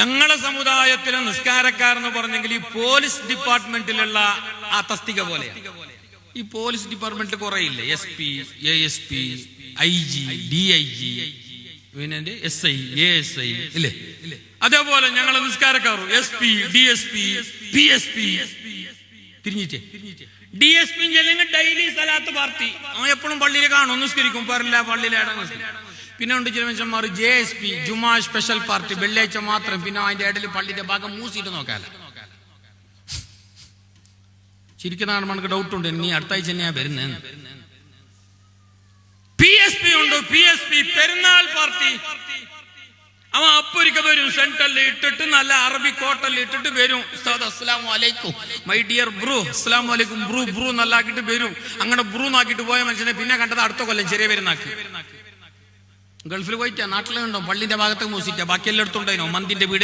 ഞങ്ങളെ സമുദായത്തിലെ നിസ്കാരക്കാരെന്ന് പറഞ്ഞെങ്കിൽ ഈ പോലീസ് ഡിപ്പാർട്ട്മെന്റിലുള്ള ആ തസ്തിക പോലെയാണ്. ഈ പോലീസ് ഡിപ്പാർട്ട്മെന്റിൽ കുറെ ഇല്ലേ, SP, ASP, IG, DIG, പിന്നെ SI, ASI ഇല്ലേ. അതേപോലെ ഞങ്ങളെ നിസ്കാരക്കാരും SP, DSP, PSP തിരിഞ്ഞിട്ടേ. DSP daily സലാത്ത് പാർട്ടി, അവൻ എപ്പോഴും പള്ളിയിൽ കാണും, നിസ്കരിക്കും, പറയില്ല പള്ളിയിലാണ്. പിന്നെ ഉണ്ട് ചില മനുഷ്യന്മാർ JSP, ജുമാ സ്പെഷ്യൽ പാർട്ടി, വെള്ളിയാഴ്ച മാത്രം. പിന്നെ അതിന്റെ ഇടയിൽ പള്ളിന്റെ ഭാഗം മൂസിയിട്ട് നോക്കാല. ശരിക്കും നമുക്ക് ഡൗട്ട് ഉണ്ട്, നീ അടുത്ത ആഴ്ച തന്നെയാ വരുന്നത്. PSP ഉണ്ട്, PSP പെരുന്നാൾ പാർട്ടി. അവൻ അപ്പൊരിക്ക വരും, സെന്ററിൽ ഇട്ടിട്ട് നല്ല അറബി കോട്ടലിൽ ഇട്ടിട്ട് വരും. ഉസ്താദ് അസ്സലാമു അലൈക്കും, മൈ ഡിയർ ബ്രൂ, അസ്സലാമു അലൈക്കും ബ്രൂ, ബ്രൂ നല്ലാക്കിട്ട് വരും. അങ്ങനെ ബ്രൂ നാക്കിട്ട് പോയ മനുഷ്യനെ പിന്നെ കണ്ടത് അടുത്ത കൊല്ലം ചെറിയ പെരുന്നാക്കി. ഗൾഫിൽ പോയിട്ടാ, നാട്ടിലുണ്ടോ പള്ളിന്റെ ഭാഗത്ത് മൂസിറ്റ, ബാക്കി എല്ലായിടത്തും ഉണ്ടായിനോ മന്തിന്റെ വീട്ടിൽ